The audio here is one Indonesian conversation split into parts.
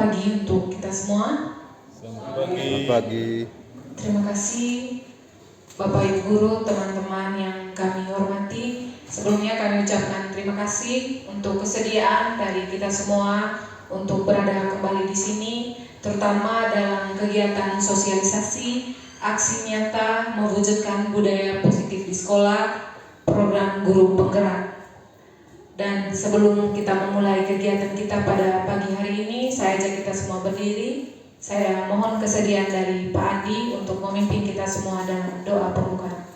pagi untuk kita semua. Selamat pagi. Terima kasih Bapak Ibu Guru, teman-teman yang kami hormati. Sebelumnya kami ucapkan terima kasih untuk kesediaan dari kita semua untuk berada kembali di sini, terutama dalam kegiatan sosialisasi aksi nyata mewujudkan budaya positif di sekolah, program guru penggerak. Dan sebelum kita memulai kegiatan kita pada pagi hari ini, saya ajak kita semua berdiri. Saya mohon kesediaan dari Pak Andi untuk memimpin kita semua dalam doa pembukaan.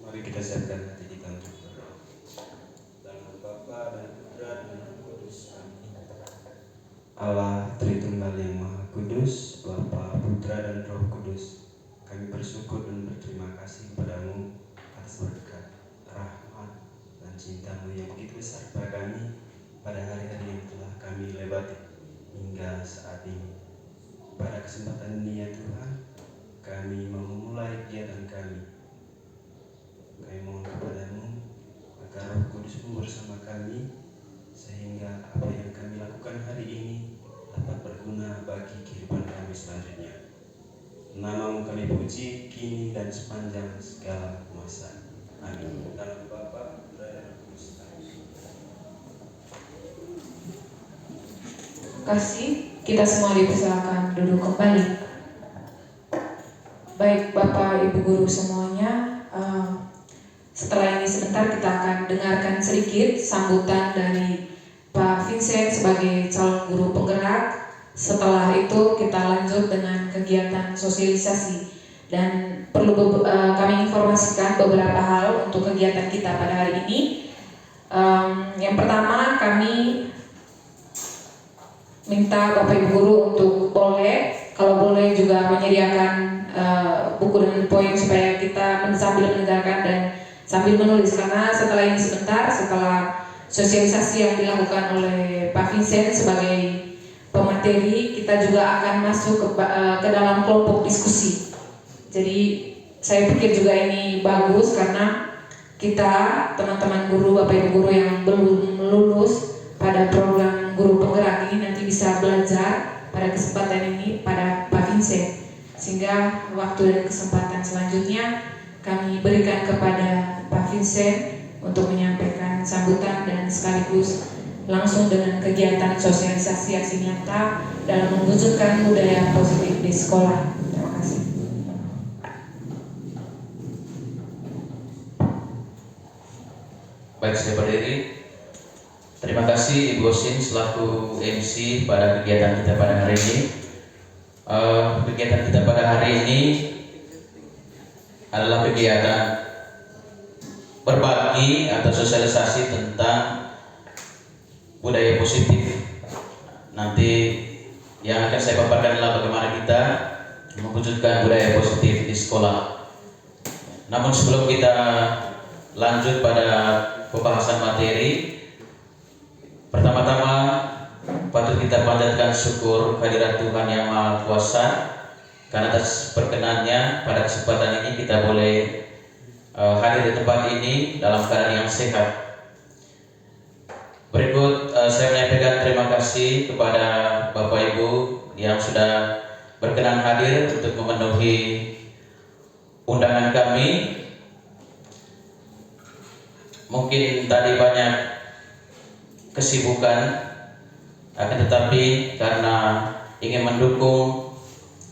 Mari kita siapkan hati kita untuk berdoa. Dalam Bapa dan Putra dan Roh Kudus. Amin. Allah Tritunggal yang Maha Kudus, Bapa, Putra dan Roh Kudus, kami bersyukur dan berterima kasih kepadamu atas berkat, rahmat, dan cintamu yang begitu besar pada kami pada hari-hari yang telah kami lewati hingga saat ini. Pada kesempatan ini ya Tuhan, kami mau memulai kegiatan kami. Kami mohon kepadamu agar Roh Kudus-Mu bersama kami, sehingga apa yang kami lakukan hari ini dapat berguna bagi kehidupan kami selanjutnya. Nama-Mu kami puji kini dan sepanjang segala masa. Amin. Dalam Bapa, Putra dan Roh Kudus. Amin. Terima kasih. Kita semua dipersilakan duduk kembali. Baik Bapak Ibu Guru semuanya, setelah ini sebentar kita akan dengarkan sedikit sambutan dari Pak Vincent sebagai calon guru penggerak. Setelah itu kita lanjut dengan kegiatan sosialisasi. Dan perlu kami informasikan beberapa hal untuk kegiatan kita pada hari ini. Yang pertama, kami minta Bapak Ibu Guru untuk kalau boleh juga menyediakan buku dan poin supaya kita sambil mendengarkan dan sambil menulis, karena setelah ini setelah sosialisasi yang dilakukan oleh Pak Vincent sebagai pemateri, kita juga akan masuk ke dalam kelompok diskusi. Jadi saya pikir juga ini bagus karena kita teman-teman guru, Bapak Ibu Guru yang belum lulus pada program guru penggerak ini nanti bisa belajar pada kesempatan ini pada Pak Vincent, sehingga waktu dan kesempatan selanjutnya kami berikan kepada Pak Vincent untuk menyampaikan sambutan dan sekaligus langsung dengan kegiatan sosialisasi aksi nyata dalam mewujudkan budaya positif di sekolah. Terima kasih. Baik, saya berdiri. Terima kasih Ibu Osin selaku MC pada kegiatan kita pada hari ini. Kegiatan kita pada hari ini adalah kegiatan berbagi atau sosialisasi tentang budaya positif. Nanti yang akan saya paparkan adalah bagaimana kita mewujudkan budaya positif di sekolah. Namun sebelum kita lanjut pada pembahasan materi, pertama-tama patut kita panjatkan syukur kehadirat Tuhan Yang Maha Kuasa karena atas perkenannya pada kesempatan ini kita boleh hadir di tempat ini dalam keadaan yang sehat. Berikut saya menyampaikan terima kasih kepada Bapak Ibu yang sudah berkenan hadir untuk memenuhi undangan kami. Mungkin tadi banyak kesibukan, akan tetapi karena ingin mendukung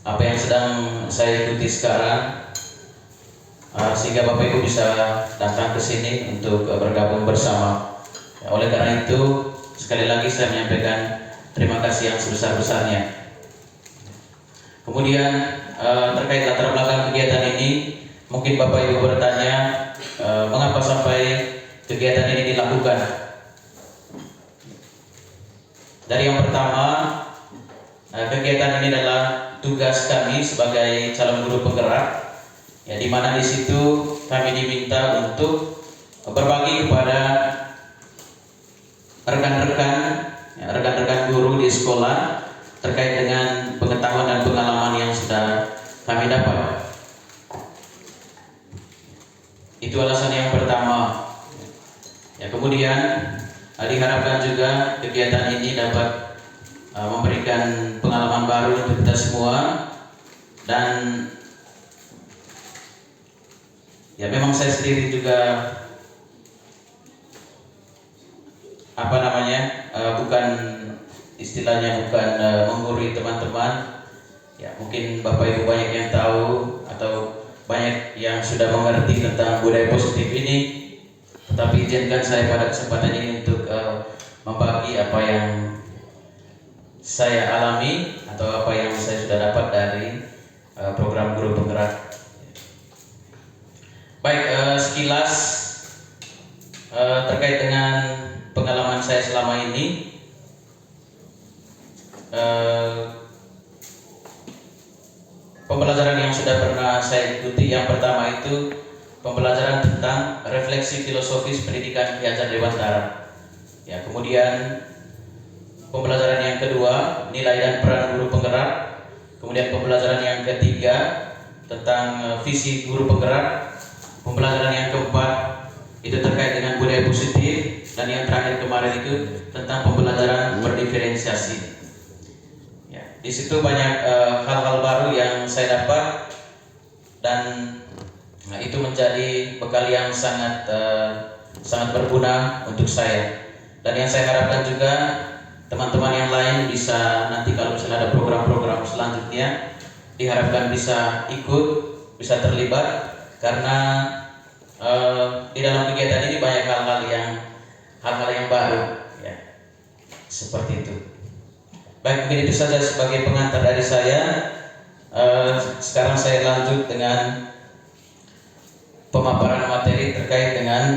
apa yang sedang saya ikuti sekarang, sehingga Bapak Ibu bisa datang ke sini untuk bergabung bersama. Oleh karena itu, sekali lagi saya menyampaikan terima kasih yang sebesar-besarnya. Kemudian terkait latar belakang kegiatan ini, mungkin Bapak Ibu bertanya mengapa sampai kegiatan ini dilakukan. Dari yang pertama, kegiatan ini adalah tugas kami sebagai calon guru penggerak, ya, di mana di situ kami diminta untuk berbagi kepada rekan-rekan guru di sekolah terkait dengan pengetahuan dan pengalaman yang sudah kami dapat. Itu alasan yang pertama. Ya, kemudian diharapkan juga kegiatan ini dapat memberikan pengalaman baru untuk kita semua, dan ya memang saya sendiri juga bukan istilahnya bukan menggurui teman-teman. Ya, mungkin Bapak Ibu banyak yang tahu atau banyak yang sudah mengerti tentang budaya positif ini, tetapi izinkan saya pada kesempatan ini untuk membagi apa yang saya alami atau apa yang saya sudah dapat dari program guru penggerak. Baik, sekilas terkait dengan pengalaman saya selama ini. Pembelajaran yang sudah pernah saya ikuti, yang pertama itu pembelajaran tentang refleksi filosofis pendidikan Ki Hajar Dewantara. Ya, kemudian pembelajaran yang kedua, nilai dan peran guru penggerak. Kemudian pembelajaran yang ketiga tentang visi guru penggerak. Pembelajaran yang keempat itu terkait dengan budaya positif, dan yang terakhir kemarin itu tentang pembelajaran berdiferensiasi. Di situ banyak hal-hal baru yang saya dapat, dan itu menjadi bekal yang sangat berguna untuk saya. Dan yang saya harapkan juga teman-teman yang lain bisa nanti kalau misalnya ada program-program selanjutnya, diharapkan bisa ikut, bisa terlibat, karena di dalam kegiatan ini banyak hal-hal yang baru, ya, seperti itu. Baik, mungkin itu saja sebagai pengantar dari saya. Sekarang saya lanjut dengan pemaparan materi terkait dengan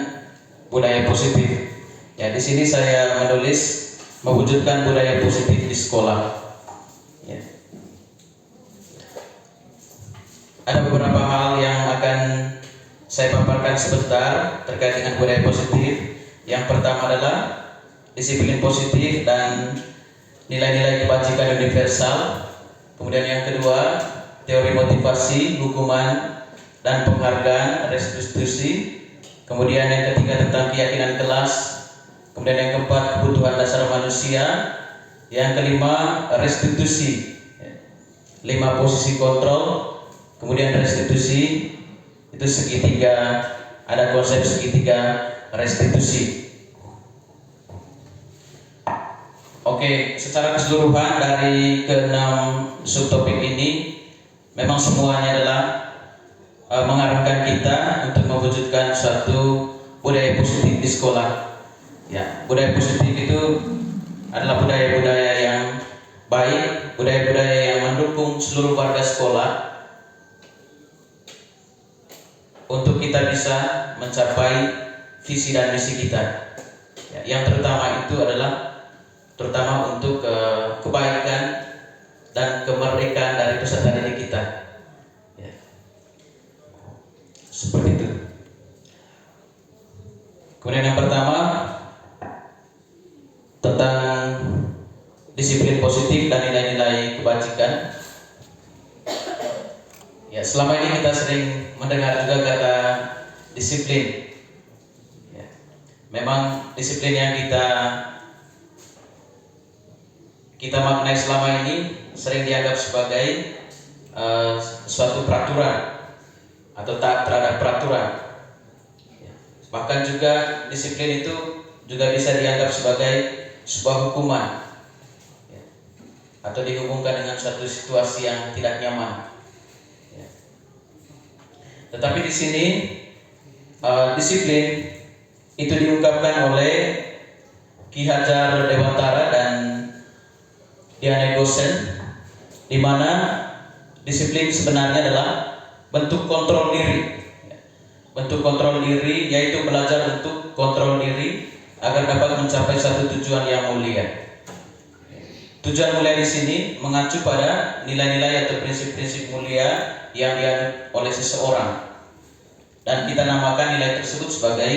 budaya positif. Ya, di sini saya menulis mewujudkan budaya positif di sekolah. Ya. Ada beberapa hal yang akan saya paparkan sebentar terkait dengan budaya positif. Yang pertama adalah disiplin positif dan nilai-nilai kebajikan universal. Kemudian yang kedua, teori motivasi, hukuman, dan penghargaan, restitusi. Kemudian yang ketiga tentang keyakinan kelas. Kemudian yang keempat, kebutuhan dasar manusia. Yang kelima, restitusi, 5 posisi kontrol. Kemudian restitusi itu segitiga, ada konsep segitiga restitusi. Oke, secara keseluruhan dari ke-6 subtopik ini memang semuanya adalah mengarahkan kita untuk mewujudkan suatu budaya positif di sekolah. Ya, budaya positif itu adalah budaya-budaya yang baik, budaya-budaya yang mendukung seluruh warga sekolah untuk kita bisa mencapai visi dan misi kita. Ya, yang terutama itu adalah terutama untuk kebaikan dan kemerdekaan dari peserta didik kita. Ya. Seperti itu. Kemudian yang pertama tentang disiplin positif dan nilai-nilai kebajikan. Ya, selama ini kita sering mendengar juga kata disiplin. Ya. Memang disiplin yang kita maknai selama ini sering dianggap sebagai suatu peraturan atau taat terhadap peraturan. Ya. Bahkan juga disiplin itu juga bisa dianggap sebagai sebuah hukuman, ya, atau dihubungkan dengan suatu situasi yang tidak nyaman. Ya. Tetapi di sini disiplin itu diungkapkan oleh Ki Hajar Dewantara dan Diana Gosen, di mana disiplin sebenarnya adalah bentuk kontrol diri. Bentuk kontrol diri yaitu belajar untuk kontrol diri agar dapat mencapai satu tujuan yang mulia. Tujuan mulia di sini mengacu pada nilai-nilai atau prinsip-prinsip mulia yang dianut oleh seseorang, dan kita namakan nilai tersebut sebagai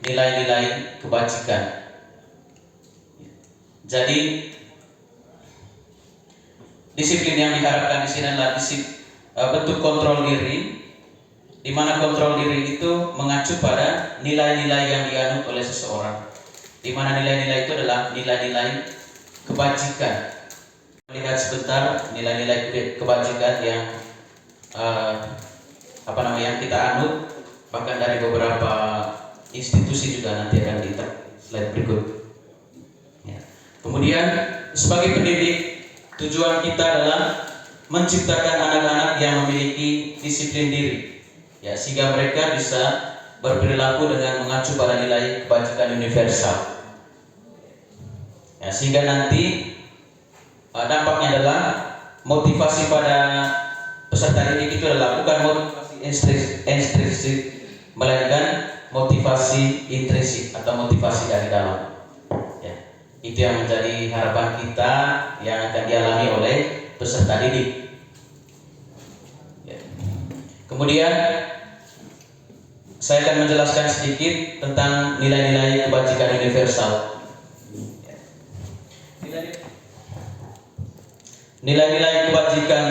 nilai-nilai kebajikan. Jadi disiplin yang diharapkan di sini adalah bentuk kontrol diri di mana kontrol diri itu mengacu pada nilai-nilai yang dianut oleh seseorang, di mana nilai-nilai itu adalah nilai-nilai kebajikan. Lihat sebentar nilai-nilai kebajikan yang yang kita anut, bahkan dari beberapa institusi juga nanti akan dilihat slide berikut. Ya. Kemudian sebagai pendidik, tujuan kita adalah menciptakan anak-anak yang memiliki disiplin diri, ya, sehingga mereka bisa berperilaku dengan mengacu pada nilai kebajikan universal. Ya, sehingga nanti dampaknya adalah motivasi pada peserta didik itu adalah bukan motivasi ekstrinsik, melainkan motivasi intrinsik atau motivasi dari dalam. Ya, itu yang menjadi harapan kita yang akan dialami oleh peserta didik. Ya. Kemudian saya akan menjelaskan sedikit tentang nilai-nilai kebajikan universal. Nilai-nilai kebajikan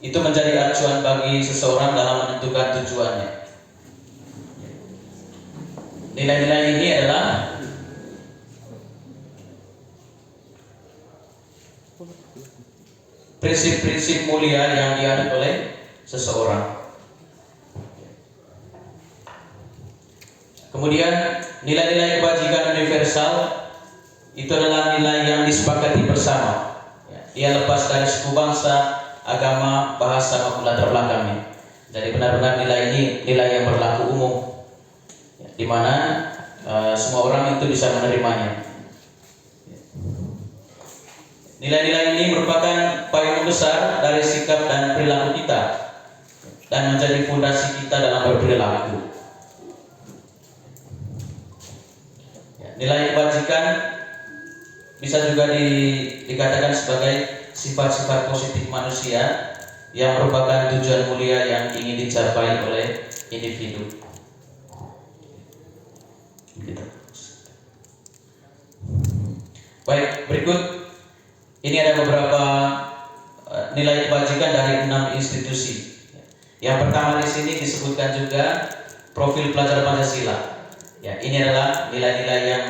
itu menjadi acuan bagi seseorang dalam menentukan tujuannya. Nilai-nilai ini adalah prinsip-prinsip mulia yang dianut oleh seseorang. Kemudian nilai-nilai kebajikan universal itu adalah nilai yang disepakati bersama. Ia lepas dari suku bangsa, agama, bahasa maupun latar belakangnya. Jadi benar-benar nilai ini nilai yang berlaku umum, di mana semua orang itu bisa menerimanya. Nilai-nilai ini merupakan payung besar dari sikap dan perilaku kita dan menjadi fondasi kita dalam berperilaku. Nilai kebajikan bisa juga dikatakan sebagai sifat-sifat positif manusia yang merupakan tujuan mulia yang ingin dicapai oleh individu. Baik, berikut ini ada beberapa nilai kebajikan dari 6 institusi. Yang pertama di sini disebutkan juga profil pelajar Pancasila. Ya, ini adalah nilai-nilai yang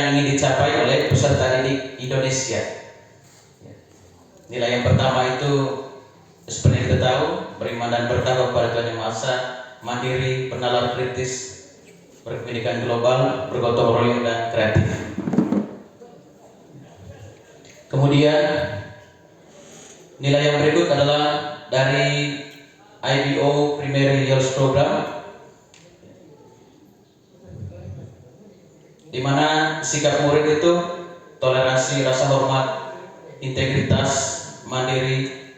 ingin dicapai oleh peserta didik Indonesia. Nilai yang pertama itu seperti kita tahu, beriman dan bertakwa kepada Tuhan Yang Maha Esa, mandiri, bernalar kritis, berpendidikan global, bergotong royong dan kreatif. Kemudian nilai yang berikut adalah dari IBO Primary Health Program, di mana sikap murid itu toleransi, rasa hormat, integritas, mandiri,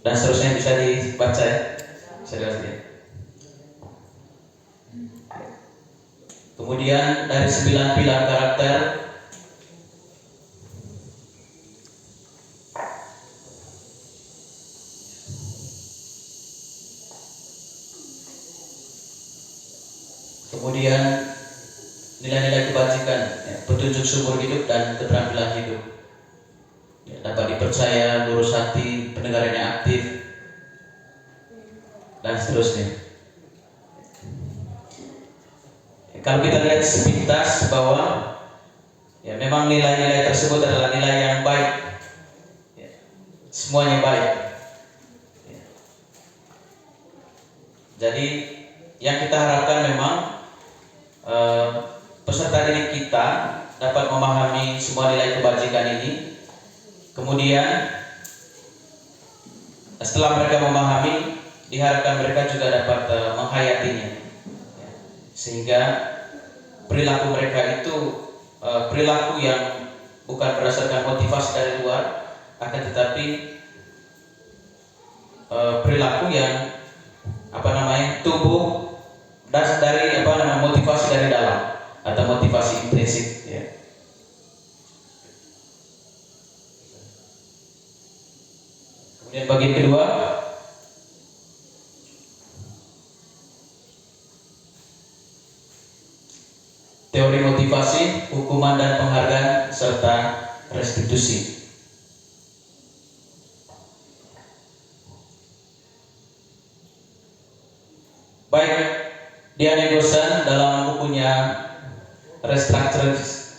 dan seterusnya. Bisa dibaca ya, bisa dilihat ya. Kemudian dari 9 pilar karakter, kemudian nilai-nilai kebajikan, ya, petunjuk sumber hidup dan keterampilan hidup, ya, dapat dipercaya, lurus hati, pendengarannya aktif, dan seterusnya. Ya, kalau kita lihat sepintas bahwa ya memang nilai-nilai tersebut adalah nilai yang baik, ya, semuanya baik. Ya. Jadi yang kita harapkan memang peserta didik kita dapat memahami semua nilai kebajikan ini. Kemudian setelah mereka memahami, diharapkan mereka juga dapat menghayatinya, ya, sehingga perilaku mereka itu perilaku yang bukan berdasarkan motivasi dari luar, akan tetapi perilaku yang tumbuh dari motivasi dari dalam atau motivasi intrinsik, ya. Kemudian bagian kedua, teori motivasi, hukuman dan penghargaan serta restitusi. Baik, Diane Gosan dalam bukunya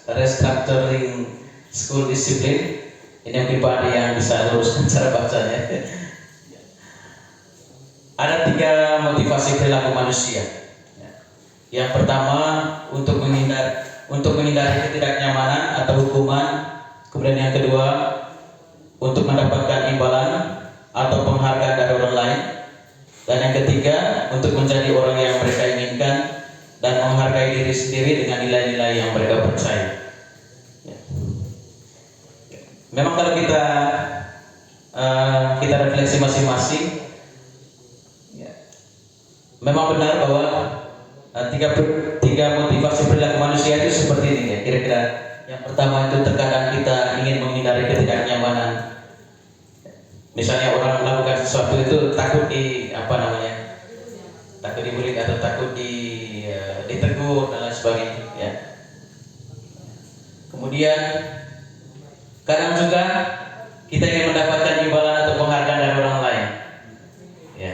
Restructuring School Discipline, ini mungkin Pak Adi yang bisa luruskan cara bacanya. Ada 3 motivasi perilaku manusia. Yang pertama untuk menghindari ketidaknyamanan atau hukuman. Kemudian yang kedua untuk mendapatkan imbalan atau penghargaan dari orang lain. Dan yang ketiga untuk menjadi orang yang mereka inginkan dan menghargai diri sendiri dengan nilai-nilai yang mereka percaya. Memang kalau kita refleksi masing-masing, memang benar bahwa tiga motivasi perilaku manusia itu seperti ini ya. Kira-kira yang pertama itu terkadang kita ingin menghindari ketidaknyamanan. Misalnya orang melakukan sesuatu itu takut takut dibully atau takut ditegur dan lain sebagainya. Ya. Kemudian kadang juga kita ingin mendapatkan imbalan atau penghargaan dari orang lain. Ya.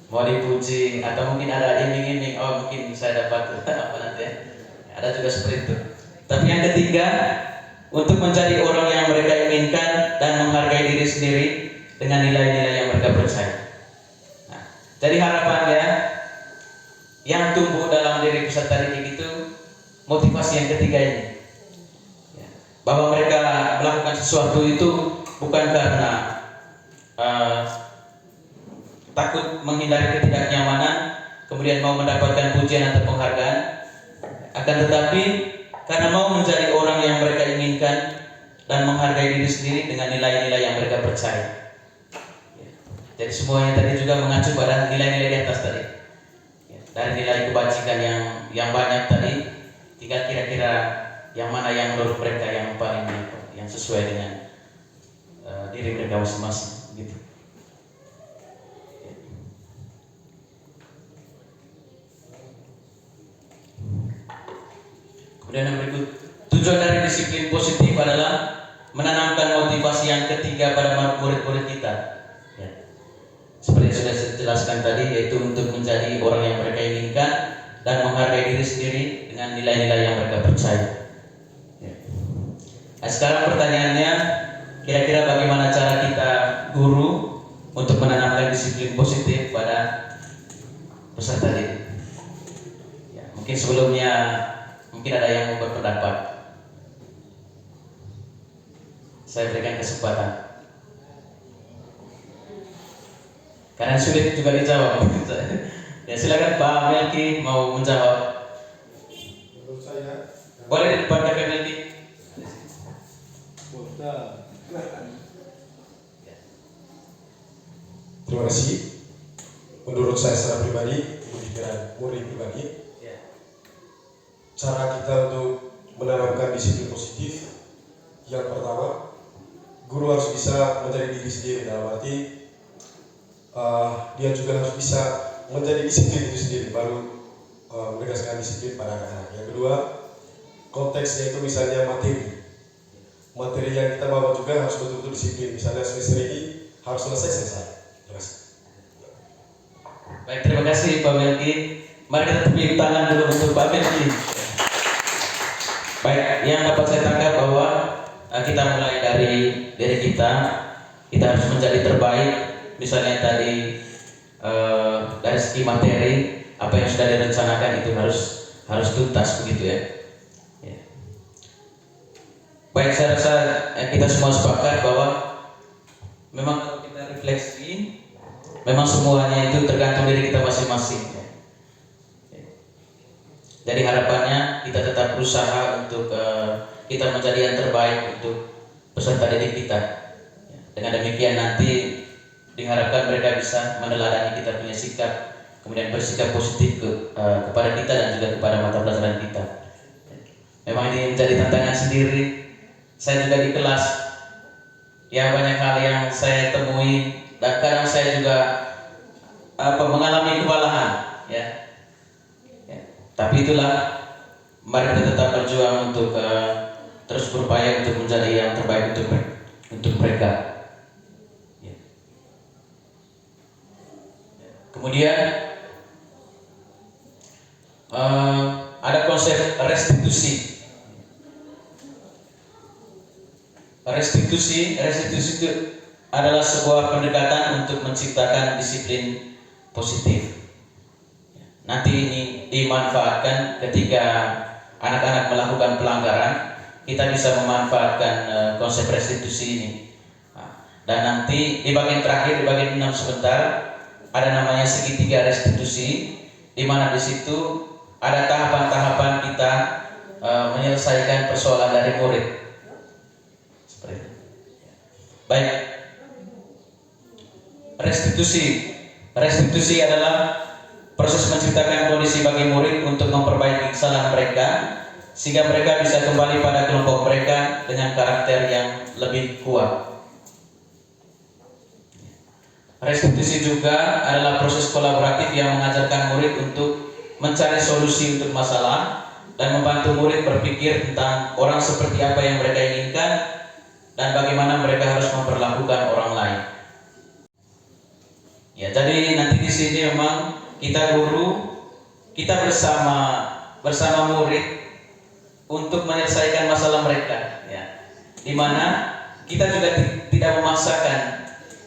Mau dipuji atau mungkin ada iming-iming, oh mungkin saya dapat nanti ya. Ada juga seperti itu. Tapi yang ketiga, untuk menjadi orang yang mereka inginkan dan menghargai diri sendiri dengan nilai-nilai yang mereka percaya. Nah, jadi harapannya yang tumbuh dalam diri peserta didik itu motivasi yang ketiga ini, ya, bahwa mereka melakukan sesuatu itu bukan karena takut menghindari ketidaknyamanan, kemudian mau mendapatkan pujian atau penghargaan, akan tetapi karena mau menjadi orang yang mereka inginkan dan menghargai diri sendiri dengan nilai-nilai yang mereka percaya. Jadi semuanya tadi juga mengacu pada nilai-nilai di atas tadi. Dari nilai kebajikan yang banyak tadi, tinggal kira-kira yang mana yang menurut mereka yang paling yang sesuai dengan diri mereka masing-masing, gitu. Kemudian yang berikut, tujuan dari disiplin positif adalah menanamkan motivasi yang ketiga pada murid-murid kita. Ya. Seperti yang sudah saya jelaskan tadi, yaitu untuk menjadi orang yang mereka inginkan dan menghargai diri sendiri dengan nilai-nilai yang mereka percaya. Ya. Nah, sekarang pertanyaannya, kira-kira bagaimana cara kita guru untuk menanamkan disiplin positif pada peserta didik? Ya, mungkin sebelumnya ada yang mau berpendapat. Saya berikan kesempatan. Karena sulit juga dijawab. Ya, silakan Pak Melki mau menjawab. Menurut saya, boleh di depan Pak Melki. terima kasih. Menurut saya secara pribadi, pemikiran murid pribadi, cara kita untuk menanamkan disiplin positif, yang pertama, guru harus bisa menjadi diri sendiri, dalam arti dia juga harus bisa menjadi disiplin itu sendiri, baru menegaskan disiplin pada anak-anak. Yang kedua, konteksnya itu misalnya materi yang kita bawa juga harus betul-betul disiplin. Misalnya semester ini harus selesai. Terima kasih. Baik, terima kasih Pak Melki. Mari kita tepuk tangan dulu untuk Pak Melki. Baik, yang dapat saya tangkap bahwa kita mulai dari diri kita harus menjadi terbaik. Misalnya tadi dari segi materi, apa yang sudah direncanakan itu harus tuntas, begitu ya. Baik, saya rasa kita semua sepakat bahwa memang kalau kita refleksi, memang semuanya itu tergantung diri kita masing-masing. Jadi harapannya kita tetap berusaha untuk kita menjadi yang terbaik untuk peserta didik kita. Dengan demikian nanti diharapkan mereka bisa meneladani kita punya sikap, kemudian bersikap positif kepada kita dan juga kepada mata pelajaran kita. Memang ini menjadi tantangan sendiri. Saya juga di kelas, ya banyak hal yang saya temui dan kadang saya juga mengalami kewalahan, ya. Tapi itulah, mari kita tetap berjuang untuk terus berupaya untuk menjadi yang terbaik untuk mereka. Kemudian konsep restitusi. Restitusi itu adalah sebuah pendekatan untuk menciptakan disiplin positif. Nanti ini dimanfaatkan ketika anak-anak melakukan pelanggaran, kita bisa memanfaatkan konsep restitusi ini. Dan nanti di bagian terakhir, di bagian 6 sebentar, ada namanya segitiga restitusi, di mana di situ ada tahapan-tahapan kita menyelesaikan persoalan dari murid. Seperti itu. Baik. Restitusi adalah proses menciptakan kondisi bagi murid untuk memperbaiki kesalahan mereka sehingga mereka bisa kembali pada kelompok mereka dengan karakter yang lebih kuat. Restitusi juga adalah proses kolaboratif yang mengajarkan murid untuk mencari solusi untuk masalah dan membantu murid berpikir tentang orang seperti apa yang mereka inginkan dan bagaimana mereka harus memperlakukan orang lain. Ya, jadi nanti di sini memang kita guru, kita bersama murid untuk menyelesaikan masalah mereka, ya. Di mana kita juga tidak memaksakan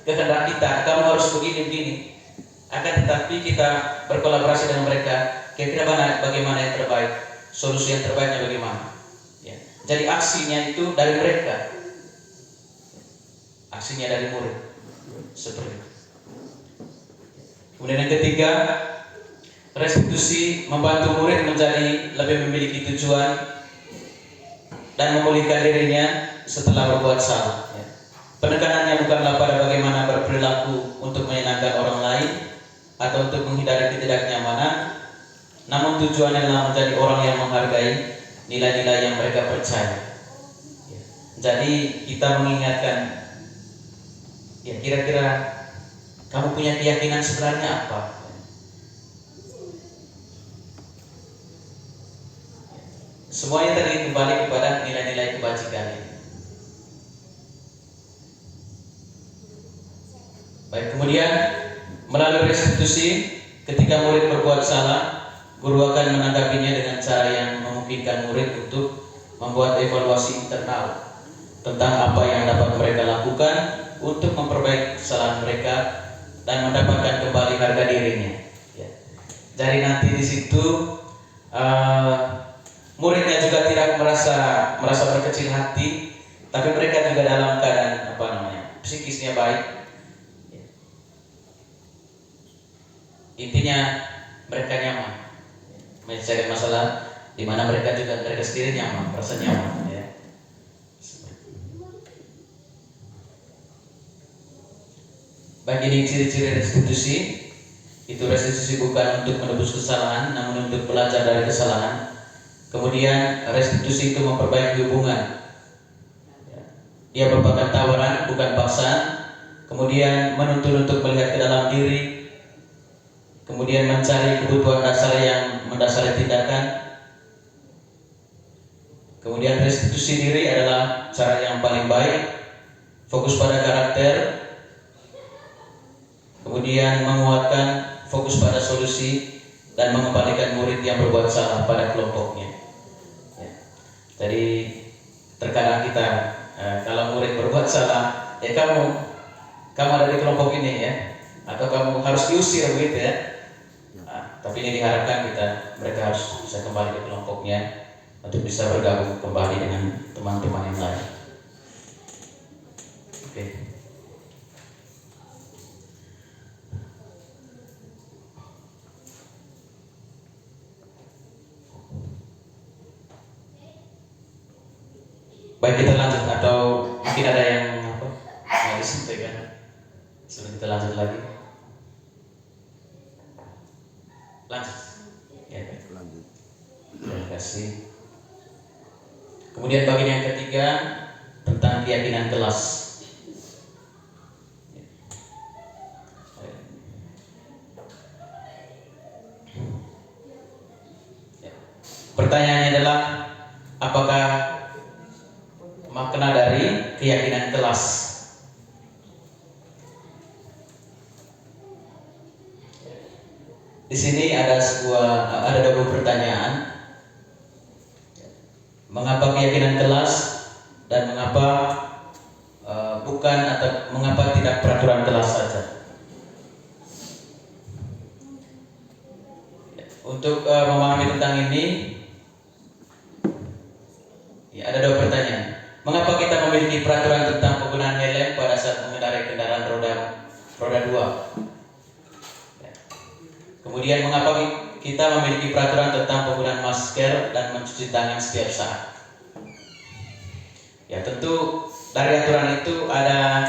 kehendak kita, kamu harus begini. Akan tetapi kita berkolaborasi dengan mereka, kira-kira bagaimana yang terbaik, solusi yang terbaiknya bagaimana. Ya. Jadi aksinya itu dari mereka, aksinya dari murid, seperti itu. Kemudian yang ketiga, restitusi membantu murid menjadi lebih memiliki tujuan dan memulihkan dirinya setelah berbuat salah. Ya. Penekanannya bukanlah pada bagaimana berperilaku untuk menyenangkan orang lain atau untuk menghindari ketidaknyamanan, namun tujuannya adalah menjadi orang yang menghargai nilai-nilai yang mereka percaya. Ya. Jadi kita mengingatkan, ya kira-kira kamu punya keyakinan sebenarnya apa? Semuanya tadi kembali kepada nilai-nilai kebajikan ini. Baik, kemudian melalui restitusi, ketika murid berbuat salah, guru akan menanggapinya dengan cara yang memungkinkan murid untuk membuat evaluasi internal tentang apa yang dapat mereka lakukan untuk memperbaiki kesalahan mereka dan mendapatkan kembali harga dirinya. Ya. Jadi nanti di situ muridnya juga tidak merasa berkecil hati, tapi mereka juga dalam keadaan psikisnya baik. Intinya mereka nyaman menyelesaikan masalah, di mana mereka sendiri nyaman, merasa nyaman. Ya. Bagi ini ciri-ciri restitusi, itu restitusi bukan untuk menebus kesalahan, namun untuk belajar dari kesalahan. Kemudian restitusi itu memperbaiki hubungan. Dia merupakan tawaran, bukan paksaan. Kemudian menuntun untuk melihat ke dalam diri. Kemudian mencari kebutuhan dasar yang mendasari tindakan. Kemudian restitusi diri adalah cara yang paling baik, fokus pada karakter. Kemudian menguatkan, fokus pada solusi, dan mengembalikan murid yang berbuat salah pada kelompoknya. Ya. Jadi terkadang kita kalau murid berbuat salah, ya kamu ada di kelompok ini ya, atau kamu harus diusir begitu ya. Tapi ini diharapkan mereka harus bisa kembali ke kelompoknya untuk bisa bergabung kembali dengan teman-teman yang lain. Oke. Baik, kita lanjut atau mungkin ada yang mau disampaikan sebelum kita lanjut lagi. Lanjut. Ya, baik. Lanjut. Terima kasih. Kemudian bagian yang ketiga tentang keyakinan kelas. Pertanyaannya adalah, apakah makna dari keyakinan kelas? Di sini ada dua pertanyaan. untuk memahami tentang ini, ya, ada 2 pertanyaan. Mengapa kita memiliki peraturan tentang penggunaan helm pada saat mengendarai kendaraan roda 2? Ya. Kemudian mengapa kita memiliki peraturan tentang penggunaan masker dan mencuci tangan setiap saat? Ya, tentu dari aturan itu ada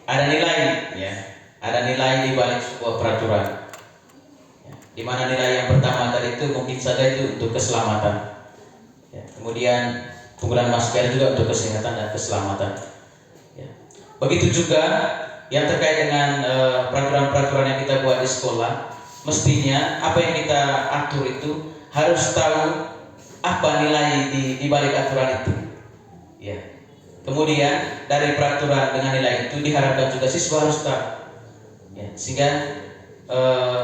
nilai, ya, ada nilai di balik sebuah peraturan. Ya, di mana nilai yang pertama tadi itu mungkin saja itu untuk keselamatan. Ya, kemudian penggunaan masker juga untuk kesehatan dan keselamatan. Ya. Begitu juga yang terkait dengan peraturan-peraturan yang kita buat di sekolah, mestinya apa yang kita atur itu harus tahu apa nilai di balik aturan itu. Ya. Kemudian dari peraturan dengan nilai itu diharapkan juga siswa harus tahu. Ya, sehingga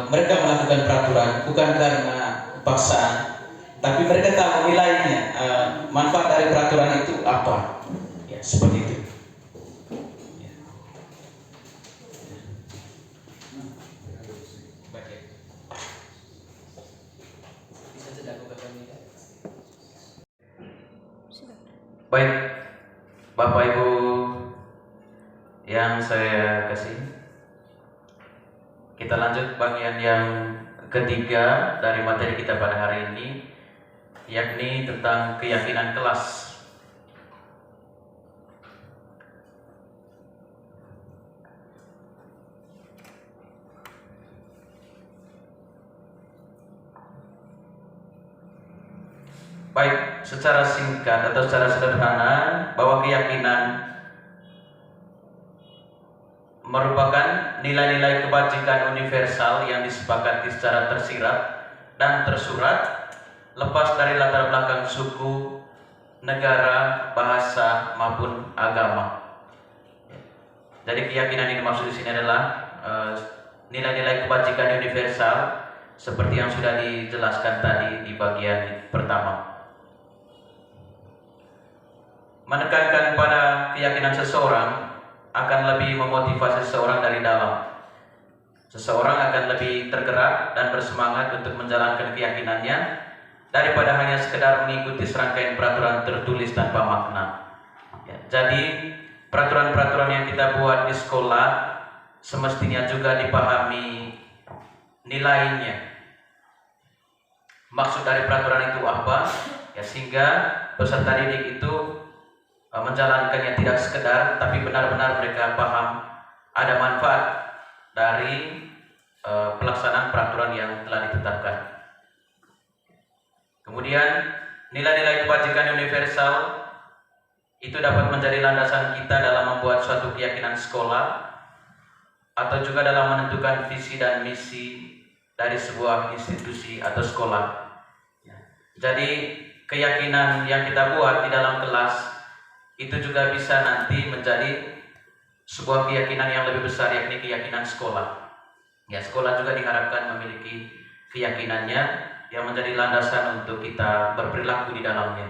mereka melakukan peraturan bukan karena paksaan, tapi mereka tahu nilainya, manfaat dari peraturan itu apa. Ya, seperti itu. Ya. Baik, Bapak Ibu yang saya kasih, kita lanjut bagian yang ketiga dari materi kita pada hari ini, yakni tentang keyakinan kelas. Baik, secara singkat atau secara sederhana, bahwa keyakinan merupakan nilai-nilai kebajikan universal yang disepakati secara tersirat dan tersurat, lepas dari latar belakang suku, negara, bahasa maupun agama. Jadi keyakinan ini maksud di sini adalah nilai-nilai kebajikan universal seperti yang sudah dijelaskan tadi di bagian pertama. Menekankan pada keyakinan seseorang akan lebih memotivasi seseorang dari dalam. Seseorang akan lebih tergerak dan bersemangat untuk menjalankan keyakinannya daripada hanya sekedar mengikuti serangkaian peraturan tertulis tanpa makna. Ya, jadi peraturan-peraturan yang kita buat di sekolah semestinya juga dipahami nilainya. Maksud dari peraturan itu apa? Ya, sehingga peserta didik itu menjalankannya tidak sekedar, tapi benar-benar mereka paham ada manfaat dari pelaksanaan peraturan yang telah ditetapkan. Kemudian nilai-nilai kebajikan universal itu dapat menjadi landasan kita dalam membuat suatu keyakinan sekolah atau juga dalam menentukan visi dan misi dari sebuah institusi atau sekolah. Jadi keyakinan yang kita buat di dalam kelas itu juga bisa nanti menjadi sebuah keyakinan yang lebih besar, yakni keyakinan sekolah. Ya, sekolah juga diharapkan memiliki keyakinannya yang menjadi landasan untuk kita berperilaku di dalamnya.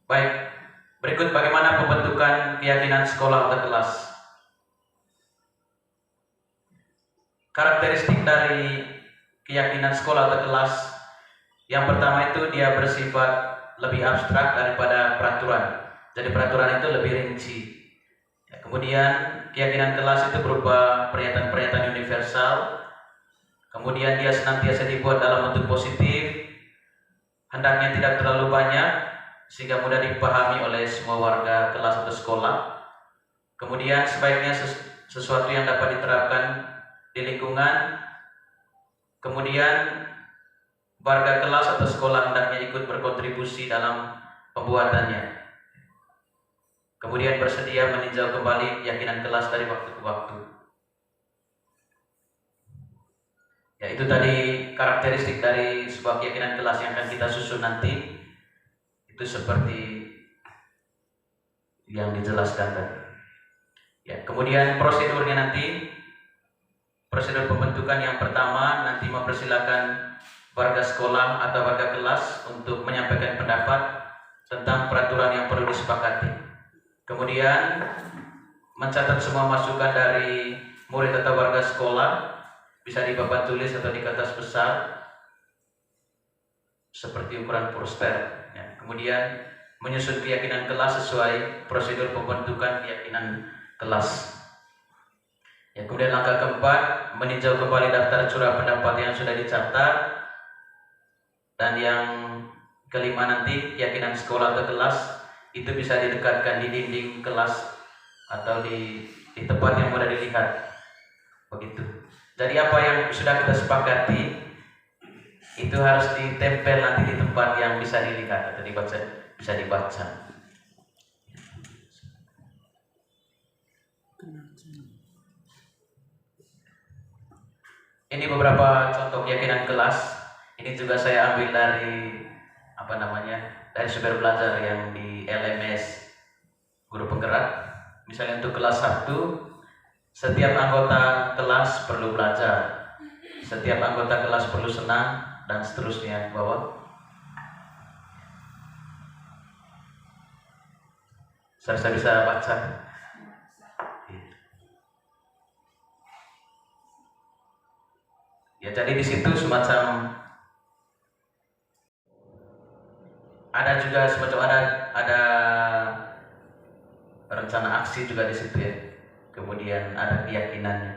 Baik, berikut bagaimana pembentukan keyakinan sekolah atau kelas. Karakteristik dari keyakinan sekolah atau kelas, yang pertama itu dia bersifat lebih abstrak daripada peraturan. Jadi peraturan itu lebih rinci. Ya, kemudian keyakinan kelas itu berupa pernyataan-pernyataan universal. Kemudian dia senantiasa dibuat dalam bentuk positif. Hendaknya tidak terlalu banyak sehingga mudah dipahami oleh semua warga kelas atau sekolah. Kemudian sebaiknya sesuatu yang dapat diterapkan di lingkungan. Kemudian warga kelas atau sekolah hendaknya ikut berkontribusi dalam pembuatannya. Kemudian bersedia meninjau kembali keyakinan kelas dari waktu ke waktu. Ya, itu tadi karakteristik dari sebuah keyakinan kelas yang akan kita susun nanti. Itu seperti yang dijelaskan tadi. Ya, kemudian prosedurnya nanti, prosedur pembentukan yang pertama nanti mempersilakan warga sekolah atau warga kelas untuk menyampaikan pendapat tentang peraturan yang perlu disepakati. Kemudian mencatat semua masukan dari murid atau warga sekolah, bisa di papan tulis atau di kertas besar seperti ukuran poster. Ya. Kemudian menyusun keyakinan kelas sesuai prosedur pembentukan keyakinan kelas. Ya, kemudian langkah keempat, meninjau kembali daftar curah pendapat yang sudah dicatat. Dan yang kelima nanti, keyakinan sekolah atau kelas itu bisa didekatkan di dinding kelas atau di tempat yang mudah dilihat. Begitu. Jadi apa yang sudah kita sepakati itu harus ditempel nanti di tempat yang bisa dilihat atau bisa dibaca. Ini beberapa contoh keyakinan kelas. Ini juga saya ambil dari dari sumber belajar yang di LMS Guru Penggerak. Misalnya untuk kelas 1, setiap anggota kelas perlu belajar, setiap anggota kelas perlu senang, dan seterusnya. Bawah saya bisa baca. Ya, jadi di situ semacam ada juga semacam ada rencana aksi juga di situ ya. Kemudian ada keyakinannya.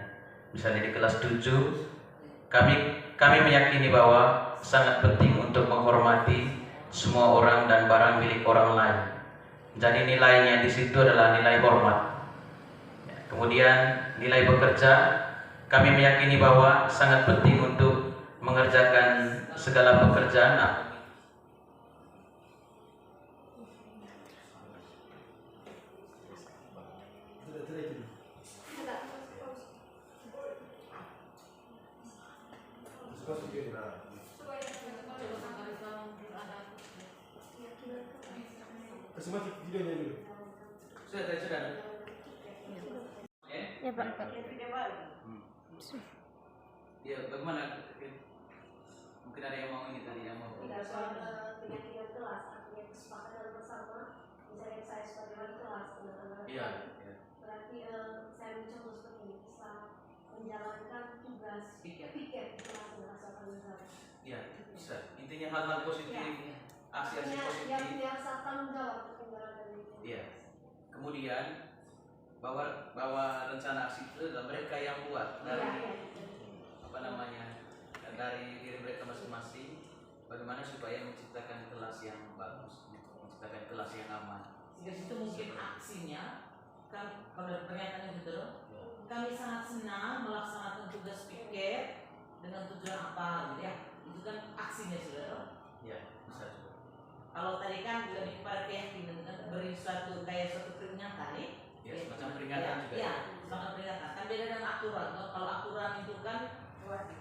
Misalnya di kelas 7, kami meyakini bahwa sangat penting untuk menghormati semua orang dan barang milik orang lain. Jadi nilainya di situ adalah nilai hormat. Kemudian nilai bekerja, kami meyakini bahwa sangat penting untuk mengerjakan segala pekerjaan. Sudah. Ya Pak. Ya, bagaimana? Mungkin ada yang mau ini tadi yang mau. Keyakinan kelas, artinya kesepakatan bersama. Misalnya saya sebagai wali kelas, Iya. Berarti saya mencontoh seperti ini, bisa menjalankan tugas piket di kelas merasakan negara. Iya, bisa. Intinya hal-hal positif, aksi-aksi positif. Yang saya tanggung jawab menjalankan itu. Iya. Kemudian bahwa rencana aksi itu adalah mereka yang buat dari diri mereka masing-masing, bagaimana supaya menciptakan kelas yang bagus, menciptakan kelas yang aman. Di situ mungkin aksinya kan pada pernyataannya gitu loh. Kami sangat senang melaksanakan tugas piket dengan tujuan apa gitu ya. Itu kan aksinya sudah loh. Ya, bisa juga. Kalau tadi kan lebih pada keyakinan kan beri suatu peringatan nih. Ya, semacam peringatan juga. Iya, semacam peringatan. Kan beda dengan aturan. Kalau aturan itu kan wajib.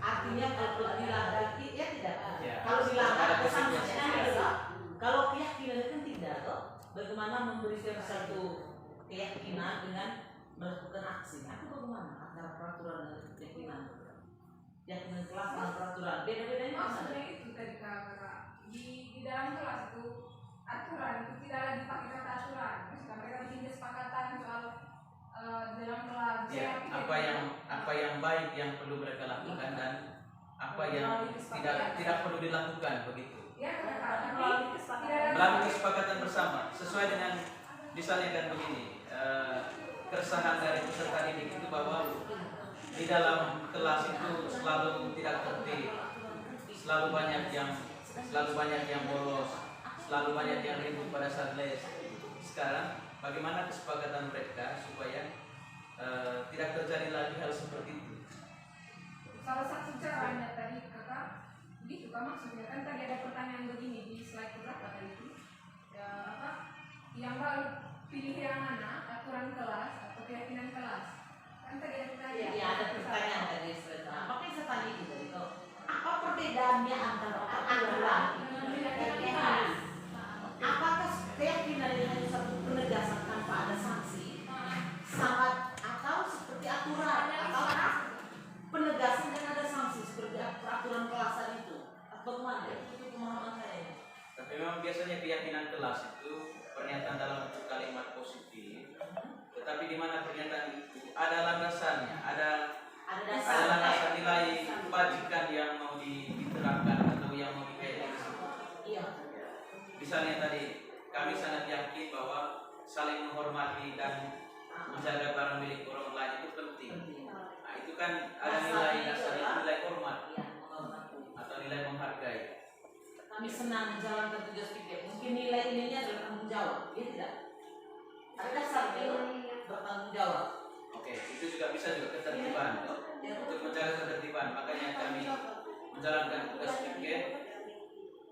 Artinya kalau dilanggar ya tidak. Ya. Kalau dilanggar ada sanksinya Ya. gitu loh. Kalau keyakinan kan tidak loh. Bagaimana memberikan satu keyakinan dengan melakukan aksi? Itu bagaimana antara peraturan dan keyakinan? Keyakinan kelas dan peraturan beda-bedanya Maksudnya itu tadi Kak, di dalam kelas itu aturan itu tidak lagi pakai kata aturan. Maksudnya mereka bikin kesepakatan soal dalam kelas. Ya, apa yang baik yang perlu mereka lakukan dan apa yang tidak perlu dilakukan begitu. Ya, Melalui kesepakatan. Melalui kesepakatan bersama sesuai dengan misalnya kan begini, keresahan dari peserta didik itu bahwa di dalam kelas itu selalu tidak tertib, selalu banyak yang bolos, selalu banyak yang ribut pada saat les. Sekarang bagaimana kesepakatan mereka supaya tidak terjadi lagi hal seperti itu? salah satu caranya tadi Kakak begitu kan maksudnya kan tadi ada pertanyaan begini di slide berapa tadi itu yang baru pilih yang mana aturan kelas atau keyakinan kelas kan tadi ada pertanyaan. Iya, ada pertanyaan tadi. Makanya saya tanya itu tadi tuh. Apa perbedaannya antara aturan dan keyakinan? Apakah keyakinan ini hanya satu penegasan tanpa ada sanksi, sangat atau seperti aturan atau penegasan dan ada sanksi seperti peraturan kelasan itu? Bagaimana? Itu pemahaman saya. Tapi memang biasanya keyakinan kelas itu pernyataan dalam bentuk kalimat positif, tetapi di mana pernyataan itu ada landasannya, ada dasar. landasan nilai kebajikan yang mau diterapkan atau yang mau dikaitkan di situ. Iya. Misalnya tadi kami sangat yakin bahwa saling menghormati dan menjaga barang milik orang lain itu penting. Nah, itu kan ada nilai dasarnya, nilai hormat Iya, menghormati. atau nilai menghargai. Kami senang menjalankan tugas piket. Mungkin nilai ininya adalah tanggung jawab, ya tidak? Ada sampai bertanggung jawab. Oke, itu juga bisa juga ketertiban. Untuk menjaga ketertiban, makanya kami menjalankan tugas piket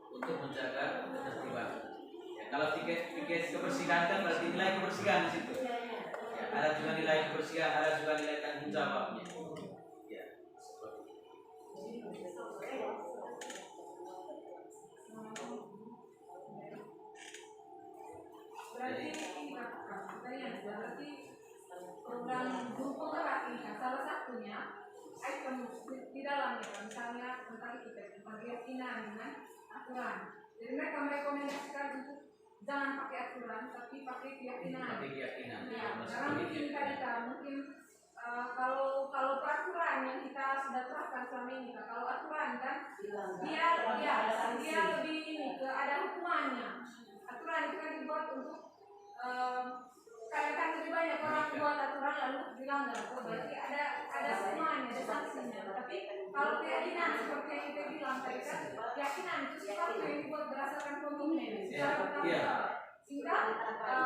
untuk menjaga ketertiban. Ya, kalau piket kebersihan kan berarti nilai kebersihan di situ. Ya, ada juga nilai kebersihan, ada juga nilai tanggung jawabnya. Ya, seperti itu. Berarti ini berarti program guru penggerak ini kan salah satunya item di dalamnya kan, misalnya tentang itu tentang keyakinan dengan aturan. Jadi mereka merekomendasikan untuk jangan pakai aturan tapi pakai keyakinan. Pakai keyakinan. Ya, karena mungkin tadi kan mungkin kalau peraturan yang kita sudah terapkan selama ini kan, kalau aturan kan dia lebih ini ke ada hukumannya. Aturan itu kan dibuat untuk kadang-kadang lebih banyak orang buat aturan lalu dilanggar, berarti ada hukumannya, ada sanksinya. Tapi kalau keyakinan seperti yang kita bilang tadi kan, keyakinan itu sesuatu yang dibuat berdasarkan komitmen secara bertanggung jawab. Sehingga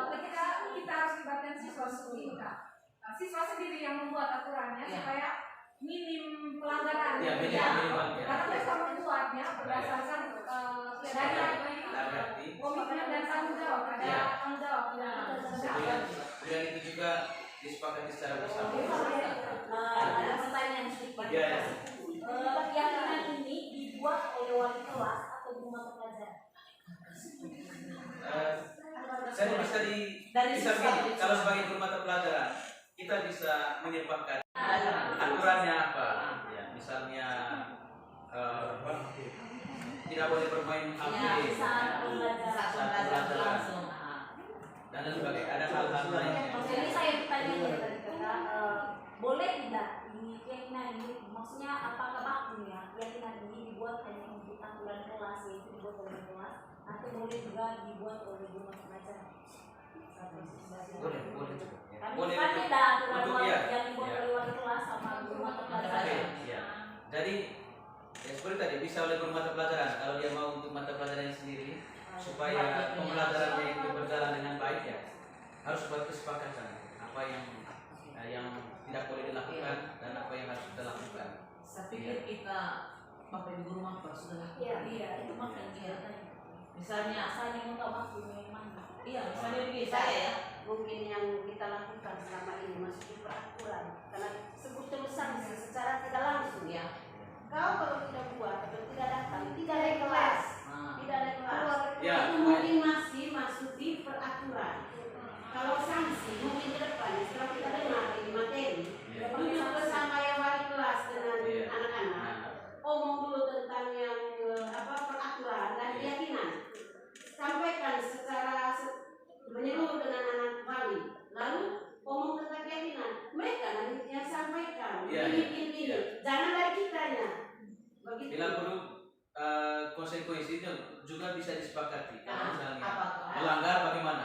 ketika kita harus libatkan siswa siswa sendiri yang membuat aturannya supaya minim pelanggaran. Karena mereka membuatnya berdasarkan dari komitmen dan tanggung jawab, ada tanggung jawab. Kemudian itu juga disepakati secara bersama. Ada pertanyaan sedikit. Keyakinan ini dibuat oleh wali kelas atau guru mata pelajaran? Saya bisa begini, kalau sebagai guru mata pelajaran kita bisa menyebabkan aturannya apa, ya misalnya tidak boleh bermain HP Saat pembelajaran langsung. dan lain sebagainya. Ada hal-hal lainnya. Jadi saya bertanya tadi boleh tidak ini keyakinan ini, maksudnya apakah baku ya keyakinan ini dibuat hanya untuk aturan kelas, yaitu dibuat oleh kelas, atau boleh juga dibuat oleh guru mata pelajaran? Boleh juga. Kan Boleh beda aturan untuk yang dibuat oleh wali kelas sama guru mata pelajaran. ya. Jadi ya seperti tadi bisa oleh guru mata pelajaran kalau dia mau untuk mata pelajarannya sendiri supaya pembelajarannya itu berjalan dengan baik, ya harus buat kesepakatan apa yang tidak boleh dilakukan dan apa yang harus kita lakukan. Saya pikir kita Bapak Ibu guru mapel sudah lakukan. Iya, itu makanya saya tanya. Misalnya, Asalnya mau tahu maksudnya mana? iya misalnya begini saya ya. Mungkin yang kita lakukan selama ini masuk di peraturan, karena sebut terus sanksi secara tidak langsung ya. Kau kalau tidak buat atau tidak datang, tidak ada kelas, tidak ada kelas. Ya, Itu mungkin masih masuk di peraturan. Kalau sanksi mungkin ke depan setelah kita dengar di materi, duduk bersama yang wali kelas dengan anak-anak, omong dulu tentang yang peraturan dan keyakinan. Sampaikan secara menyeluruh dengan anak wali, lalu omong tentang keyakinan. Mereka nanti yang sampaikan, ini. Jangan dari kitanya. Begitu. Bila perlu konsekuensinya juga bisa disepakati. Kalau misalnya Apa? melanggar bagaimana?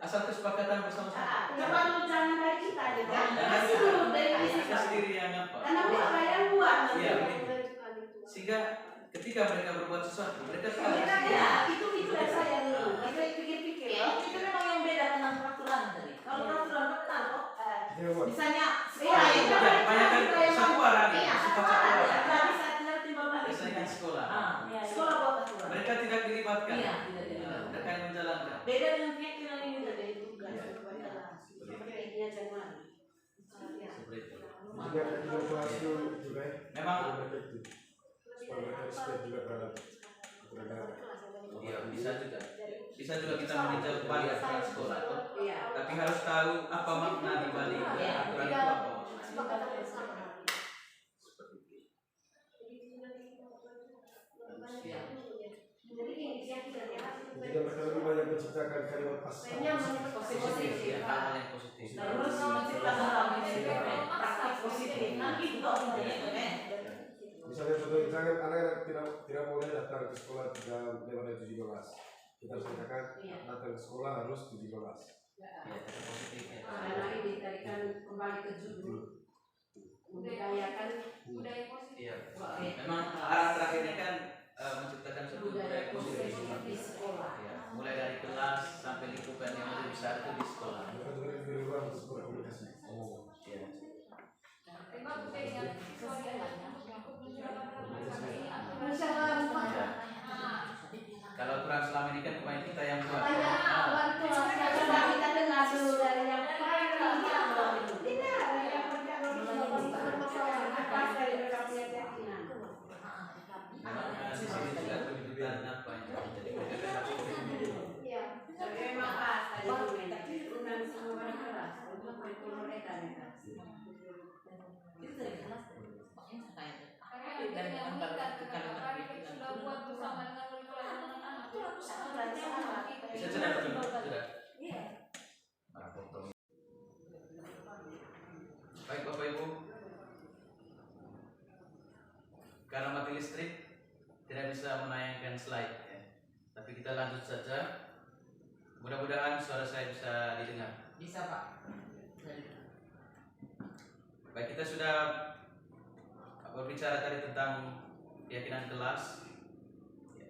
Asal kesepakatan bersama-sama. Terlalu jangan dari kita ya. Jangan Kasih dulu dari kita kita. sendiri yang apa? Karena mereka yang buat. Iya, begitu. Sehingga ketika mereka berbuat sesuatu, mereka tahu. Ya, itu dari saya dulu. Kita pikir-pikir. Itu memang yang beda dengan peraturan tadi. Kalau peraturan benar kok. Misalnya Iya, banyak kan sekolah nih, Iya, sekolah. nggak bisa tinggal timbal balik. Biasanya kan sekolah. sekolah buat aturan. Mereka tidak dilibatkan. Iya, tidak dilibatkan. Mereka yang menjalankan. Beda dengan keyakinan ini tadi. Tugas kepada sepertinya Januari. Seperti itu. Juga ada kelas dulu juga ya. Memang Supaya mereka respect juga terhadap aturan. ya bisa juga kita meninjau kembali aturan sekolah tuh. Iya. Tapi harus tahu apa makna di balik aturan itu apa. Jadi inisiatif ya. Jadi mereka lebih banyak menciptakan kalimat pas. Saya nyaman Positif, ya, hal-hal yang positif. Terus menciptakan hal tidak boleh datang ke sekolah tidak lewat dari 17. Kita harus katakan datang ke sekolah harus 17. Ya, tetap positif ya. Dan hari ini tadi kan kembali ke judul membudayakan Budaya positif. Iya. Memang arah terakhirnya kan menciptakan suatu budaya positif di sekolah. ya, mulai dari kelas sampai lingkungan yang lebih besar itu di sekolah. Mereka juga di luar untuk berkomunikasi. Oh. Ya. Memang dengan sosialnya untuk menjalankan masalah ini atau Masalah Kalau aturan selama ini kan pemain kita yang buat. coba kita dengar dulu dari yang tidak yang masalah apa dari mereka punya keyakinan. Memang di sini juga tuntutan apa yang jadi Iya, tapi memang pas tadi komentar turunan semua pada keras untuk kurikulum mereka. itu dari kelas makanya saya tanya dan mengembangkan kalimat kita sudah buat bersama dengan kurikulum anak-anak itu aku sangat berarti bisa sudah. Iya. Baik Bapak Ibu, karena mati listrik tidak bisa menayangkan slide ya. Tapi kita lanjut saja. Mudah-mudahan suara saya bisa didengar. bisa Pak. Baik, kita sudah berbicara tadi tentang keyakinan kelas,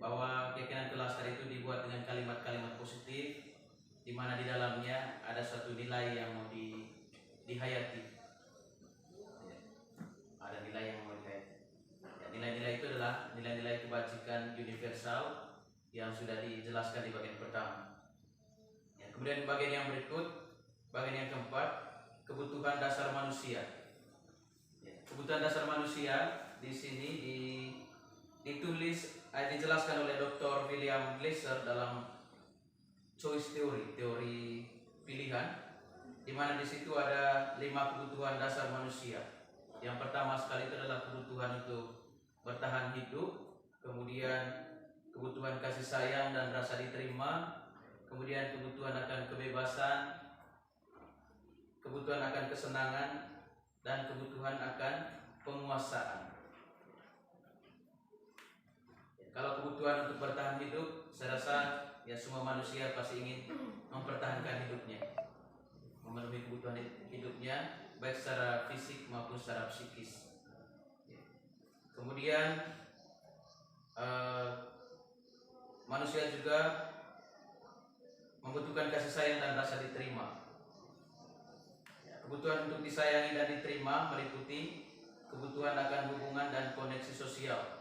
bahwa keyakinan kelas tadi itu dibuat dengan kalimat-kalimat positif, di mana di dalamnya ada suatu nilai yang mau dihayati. Ada nilai yang mau dihayati. Ya, nilai-nilai itu adalah nilai-nilai kebajikan universal yang sudah dijelaskan di bagian pertama. Ya, kemudian bagian yang berikut, bagian yang keempat, kebutuhan dasar manusia. Ya, kebutuhan dasar manusia di sini dijelaskan oleh Dr. William Glasser dalam choice theory, teori pilihan, di mana di situ ada 5 kebutuhan dasar manusia. Yang pertama sekali itu adalah kebutuhan untuk bertahan hidup, kemudian kebutuhan kasih sayang dan rasa diterima, kemudian kebutuhan akan kebebasan, kebutuhan akan kesenangan, dan kebutuhan akan penguasaan. Kalau kebutuhan untuk bertahan hidup, saya rasa ya semua manusia pasti ingin mempertahankan hidupnya, memenuhi kebutuhan hidupnya, baik secara fisik maupun secara psikis. Kemudian manusia juga membutuhkan kasih sayang dan rasa diterima. Kebutuhan untuk disayangi dan diterima meliputi kebutuhan akan hubungan dan koneksi sosial.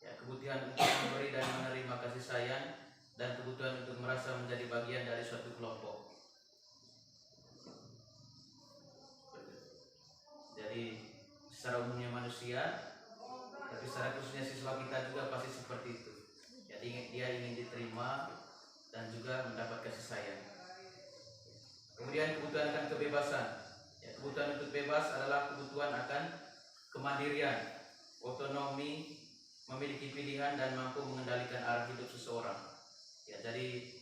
Ya, kebutuhan untuk memberi dan menerima kasih sayang, dan kebutuhan untuk merasa menjadi bagian dari suatu kelompok. Jadi secara umumnya manusia, tapi secara khususnya siswa kita juga pasti seperti itu. Jadi dia ingin diterima dan juga mendapat kasih sayang. Kemudian kebutuhan akan kebebasan. Ya, kebutuhan untuk bebas adalah kebutuhan akan kemandirian, otonomi, memiliki pilihan dan mampu mengendalikan arah hidup seseorang. Ya, jadi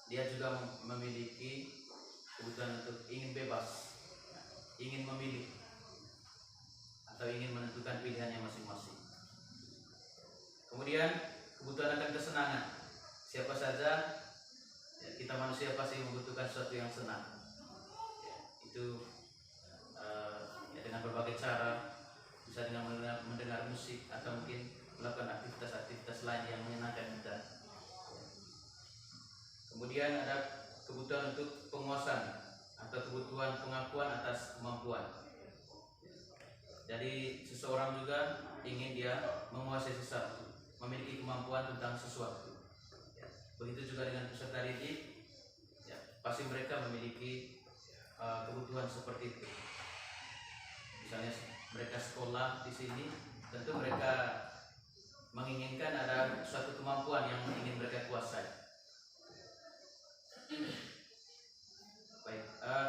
dia juga memiliki kebutuhan untuk ingin bebas, ya, ingin memilih atau ingin menentukan pilihannya masing-masing. Kemudian kebutuhan akan kesenangan. Siapa saja ya, kita manusia pasti membutuhkan sesuatu yang senang. Ya, itu ya, dengan berbagai cara. Bisa dengan mendengar musik atau mungkin melakukan aktivitas-aktivitas lain yang menyenangkan kita. Kemudian ada kebutuhan untuk penguasaan atau kebutuhan pengakuan atas kemampuan. Jadi seseorang juga ingin dia menguasai sesuatu, memiliki kemampuan tentang sesuatu. Begitu juga dengan peserta didik, ya, pasti mereka memiliki kebutuhan seperti itu. Misalnya mereka sekolah di sini, tentu mereka menginginkan ada suatu kemampuan yang ingin mereka kuasai. Baik,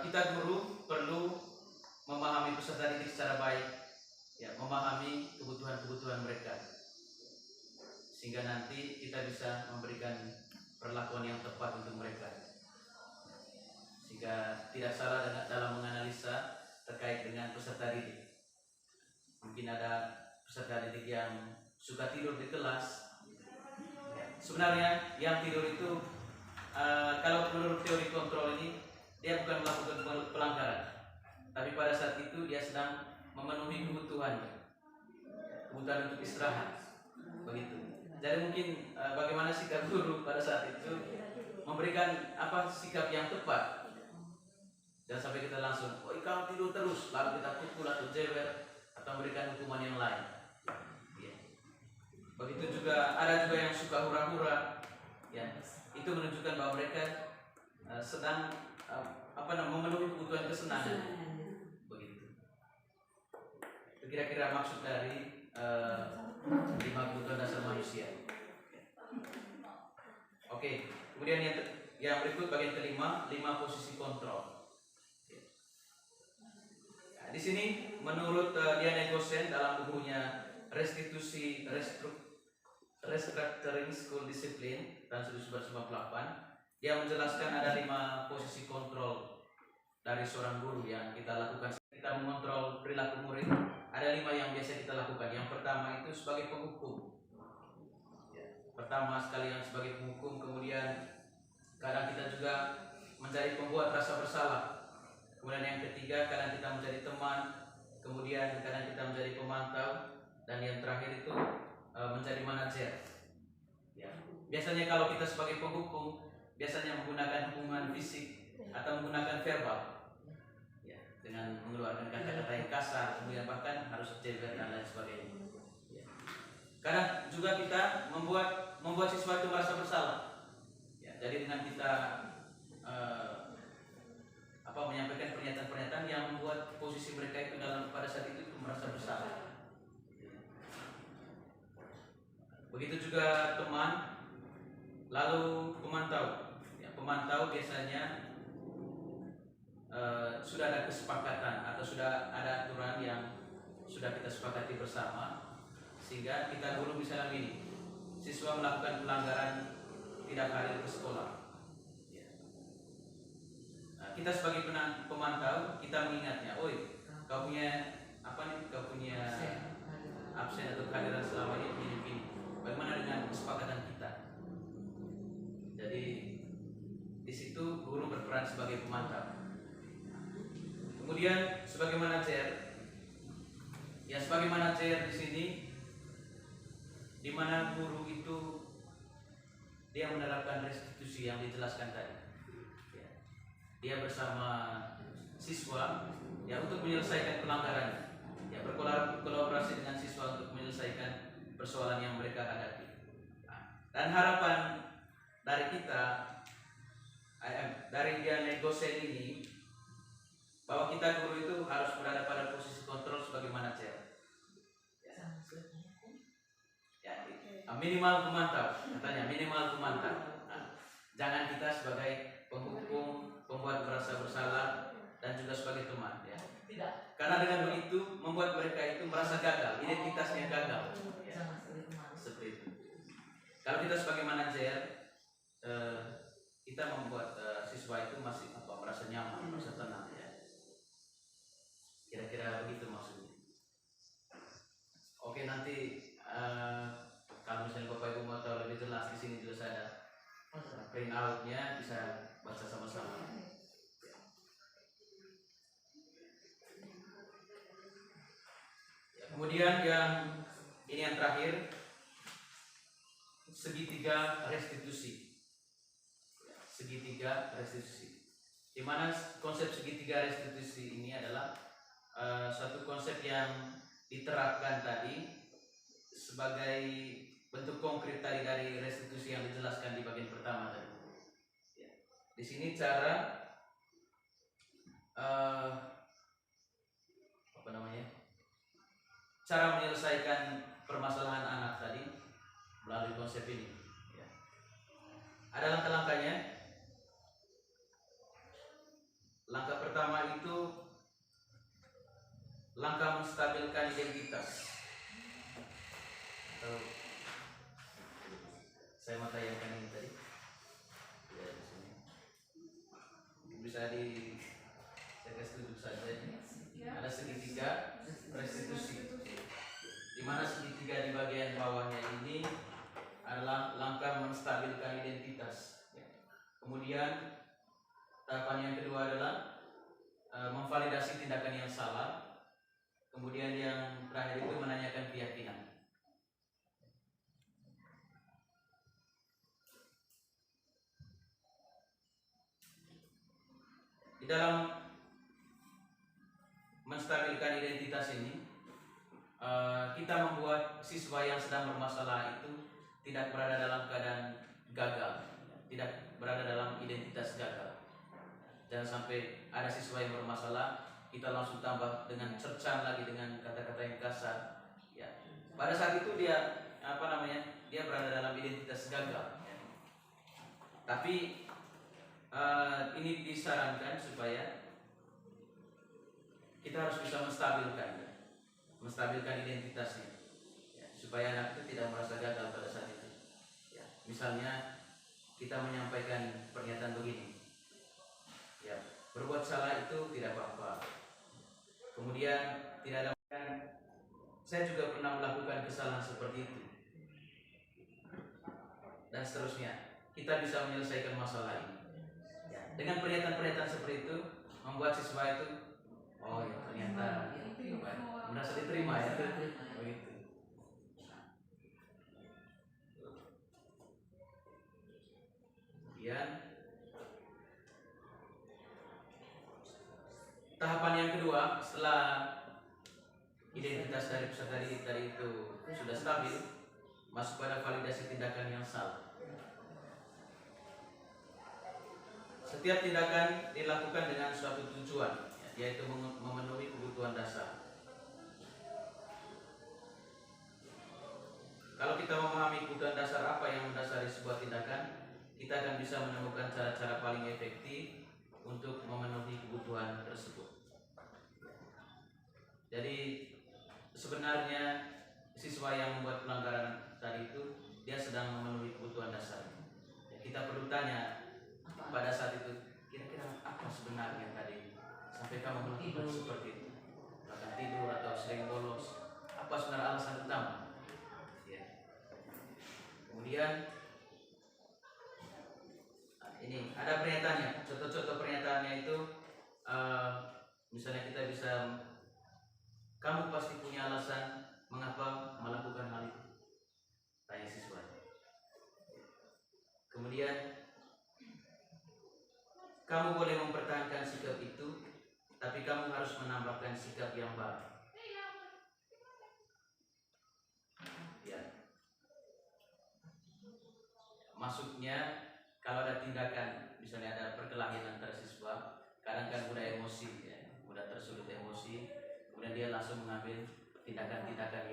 kita guru perlu memahami peserta didik secara baik, ya, memahami kebutuhan-kebutuhan mereka, sehingga nanti kita bisa memberikan perlakuan yang tepat untuk mereka, sehingga tidak salah dalam menganalisa terkait dengan peserta didik. Mungkin ada peserta didik yang suka tidur di kelas. Sebenarnya yang tidur itu kalau menurut teori kontrol ini dia bukan melakukan pelanggaran, tapi pada saat itu dia sedang memenuhi kebutuhan untuk istirahat, begitu. Jadi mungkin bagaimana sikap guru pada saat itu memberikan sikap yang tepat. Jangan sampai kita langsung, oh kamu tidur terus, lalu kita pukul atau jewer atau memberikan hukuman yang lain. Ya. Begitu juga ada juga yang suka hura-hura, ya. Itu menunjukkan bahwa mereka sedang memenuhi kebutuhan kesenangan. Begitu. Itu kira-kira maksud dari 5 kebutuhan dasar manusia. Oke, kemudian yang berikut bagian kelima, 5 posisi kontrol. Di sini menurut Diana Gosen dalam bukunya Restructuring School Discipline tahun 1998, dia menjelaskan ada 5 posisi kontrol dari seorang guru yang kita lakukan. Kita mengontrol perilaku murid, ada 5 yang biasa kita lakukan. Yang pertama itu sebagai penghukum. Pertama sekali yang sebagai penghukum, kemudian kadang kita juga menjadi pembuat rasa bersalah. Kemudian yang ketiga, kadang kita menjadi teman, kemudian kadang kita menjadi pemantau, dan yang terakhir itu menjadi manajer. Ya. Biasanya kalau kita sebagai penghukum, biasanya menggunakan hukuman fisik atau menggunakan verbal, ya, dengan mengeluarkan kata-kata yang kasar, kemudian bahkan harus jewer dan lain sebagainya. Ya. Kadang juga kita membuat siswa itu merasa bersalah. Ya, jadi dengan kita menyampaikan pernyataan-pernyataan yang membuat posisi mereka itu pada saat itu merasa bersalah. Begitu juga teman, lalu pemantau. Ya, pemantau biasanya sudah ada kesepakatan atau sudah ada aturan yang sudah kita sepakati bersama, sehingga kita guru misalnya ini, siswa melakukan pelanggaran tidak hadir ke sekolah. Kita sebagai pemantau, kita mengingatnya, oi, kau punya kau punya absen atau kehadiran selama ini begini. Bagaimana dengan kesepakatan kita? Jadi di situ guru berperan sebagai pemantau. Kemudian sebagai manajer, ya sebagai manajer di sini, di mana guru itu dia menerapkan restitusi yang dijelaskan tadi. Dia bersama siswa ya untuk menyelesaikan pelanggarannya, ya berkolaborasi dengan siswa untuk menyelesaikan persoalan yang mereka hadapi. Dan harapan dari kita, dari Diana Gosen ini, bahwa kita guru itu harus berada pada posisi kontrol sebagai manajer. Ya, minimal pemantau, katanya minimal pemantau. Jangan kita sebagai penghukum, pembuat merasa bersalah, dan juga sebagai teman, ya. Tidak. Karena dengan begitu membuat mereka itu merasa gagal, identitasnya gagal. Ya. Seperti itu. Kalau kita sebagai manajer, kita membuat siswa itu masih merasa nyaman, merasa tenang, ya. Kira-kira begitu maksudnya. Oke, nanti kalau misalnya Bapak Ibu mau tahu lebih jelas, di sini juga ada print out-nya, bisa baca sama-sama. Kemudian yang terakhir, segitiga restitusi. Segitiga restitusi. Di mana konsep segitiga restitusi ini adalah suatu konsep yang diterapkan tadi sebagai bentuk konkret tadi dari restitusi yang dijelaskan di bagian pertama tadi. Ya. Di sini cara cara menyelesaikan permasalahan anak tadi melalui konsep ini. Ya. Ada langkah-langkahnya. Langkah pertama itu langkah menstabilkan identitas. Saya mau tayangkan ini tadi. Ya, di sini. Bisa saya kasih tunjuk saja ini. Ada segitiga restitusi. Di mana segitiga di bagian bawah memvalidasi tindakan yang salah. Kemudian yang terakhir itu menanyakan keyakinan. Di dalam menstabilkan identitas ini, kita membuat siswa yang sedang bermasalah itu tidak berada dalam keadaan gagal, tidak berada dalam identitas gagal. Jangan sampai ada siswa yang bermasalah, kita langsung tambah dengan cercaan lagi dengan kata-kata yang kasar. Ya. Pada saat itu dia dia berada dalam identitas gagal. Ya. Tapi ini disarankan supaya kita harus bisa menstabilkan identitasnya, ya, supaya anak itu tidak merasa gagal pada saat itu. Ya. Misalnya kita menyampaikan pernyataan begini, ya, berbuat salah itu tidak apa-apa. Kemudian tidak ada, saya juga pernah melakukan kesalahan seperti itu, dan seterusnya. Kita bisa menyelesaikan masalah ini. Ya. Dengan pernyataan-pernyataan seperti itu membuat siswa itu, oh ya ternyata merasa diterima ya, begitu. Kemudian tahapan yang kedua, setelah identitas dari peserta didik tadi itu sudah stabil, masuk pada validasi tindakan yang salah. Setiap tindakan dilakukan dengan suatu tujuan, yaitu memenuhi kebutuhan dasar. Kalau kita memahami kebutuhan dasar apa yang mendasari sebuah tindakan, kita akan bisa menemukan cara-cara paling efektif untuk memenuhi kebutuhan tersebut. Jadi sebenarnya siswa yang membuat pelanggaran tadi itu dia sedang memenuhi kebutuhan dasar. Ya, kita perlu tanya pada saat itu, kira-kira apa sebenarnya tadi sampai kamu melakukan seperti itu? Bahkan tidur atau sering bolos, apa sebenarnya alasan utama? Ya. Kemudian ini ada pernyataannya, contoh-contoh pernyataannya itu, misalnya kita bisa, kamu pasti punya alasan mengapa melakukan hal itu, tanya siswa. Kemudian kamu boleh mempertahankan sikap itu, tapi kamu harus menambahkan sikap yang baru. Ya. Maksudnya kalau ada tindakan, misalnya ada perkelahian antara siswa, kadang kan mudah emosi, ya, mudah tersulut emosi, kemudian dia langsung mengambil tindakan-tindakan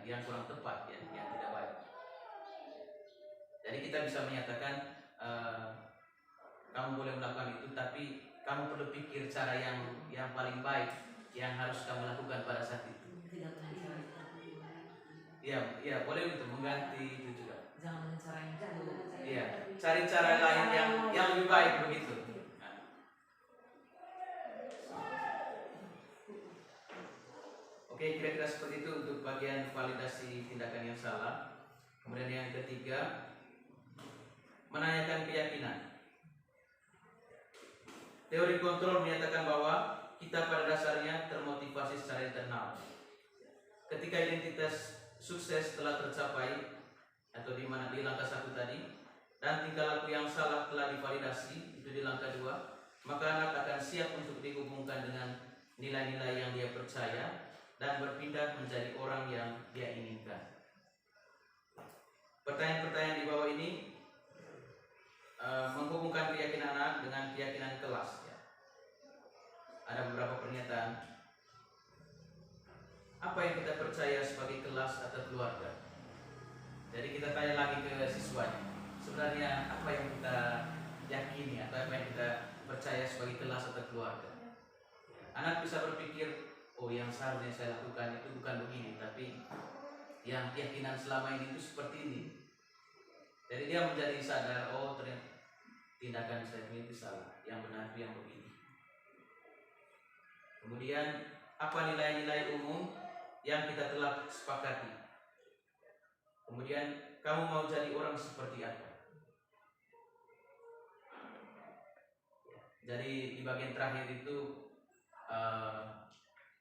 yang kurang tepat, ya, yang tidak baik. Jadi kita bisa menyatakan, kamu boleh melakukan itu, tapi kamu perlu pikir cara yang paling baik yang harus kamu lakukan pada saat itu. Iya, boleh itu mengganti itu juga. Jangan dengan cara yang jauh. Iya, cari cara lain yang lebih baik begitu. Nah. Oke, kira-kira seperti itu untuk bagian validasi tindakan yang salah. Kemudian yang ketiga, menanyakan keyakinan. Teori kontrol menyatakan bahwa kita pada dasarnya termotivasi secara internal. Ketika identitas sukses telah tercapai, atau di mana di langkah 1 tadi, dan tingkah laku yang salah telah divalidasi, itu di langkah 2, maka anak akan siap untuk dihubungkan dengan nilai-nilai yang dia percaya dan berpindah menjadi orang yang dia inginkan. Pertanyaan-pertanyaan di bawah ini menghubungkan keyakinan anak dengan keyakinan kelas. Ya. Ada beberapa pernyataan. Apa yang kita percaya sebagai kelas atau keluarga? Jadi kita tanya lagi ke siswanya, sebenarnya apa yang kita yakini atau apa yang kita percaya sebagai kelas atau keluarga? Anak bisa berpikir, oh yang seharusnya saya lakukan itu bukan begini, tapi yang keyakinan selama ini itu seperti ini. Jadi dia menjadi sadar, oh ternyata tindakan saya ini salah, yang benar itu yang begini. Kemudian apa nilai-nilai umum yang kita telah sepakati? Kemudian kamu mau jadi orang seperti apa? Jadi di bagian terakhir itu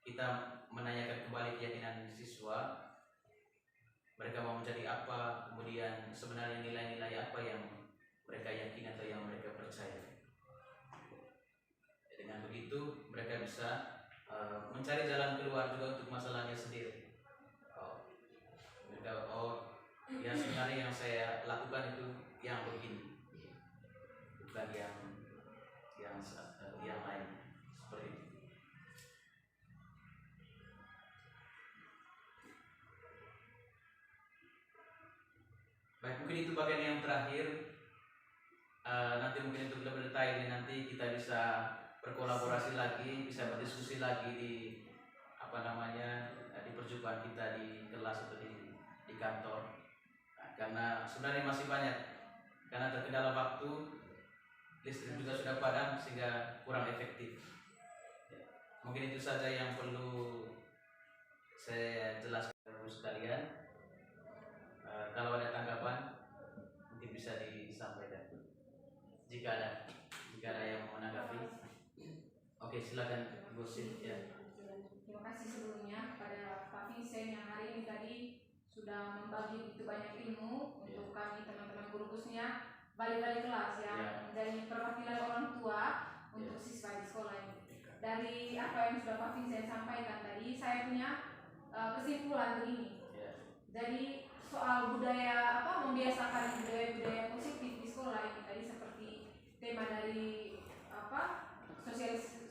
kita menanyakan kembali keyakinan siswa, mereka mau menjadi apa, kemudian sebenarnya nilai-nilai apa yang mereka yakini atau yang mereka percaya. Dengan begitu mereka bisa mencari jalan keluar juga untuk masalahnya sendiri. Ya sebenarnya yang saya lakukan itu yang begini, bukan yang lain seperti itu. Baik, mungkin itu bagian yang terakhir. Nanti mungkin untuk lebih detailnya nanti kita bisa berkolaborasi lagi, bisa berdiskusi lagi di di perjumpaan kita di kelas atau di kantor. Karena sebenarnya masih banyak, karena terkendala waktu, listrik juga sudah padam sehingga kurang efektif. Mungkin itu saja yang perlu saya jelaskan kepada sekalian. Kalau ada tanggapan mungkin bisa disampaikan jika ada yang mau menanggapi. Oke, silakan Bu Sin. Ya. Terima kasih sebelumnya kepada Pak Vincent yang hari ini tadi sudah membagi begitu banyak ilmu untuk kami teman-teman guru khususnya balik-balik kelas yang dari perwakilan orang tua untuk siswa di sekolah ini. Dari apa yang sudah Pak Vincent sampaikan tadi, saya punya kesimpulan begini. Jadi soal budaya membiasakan budaya-budaya positif di sekolah ini tadi seperti tema dari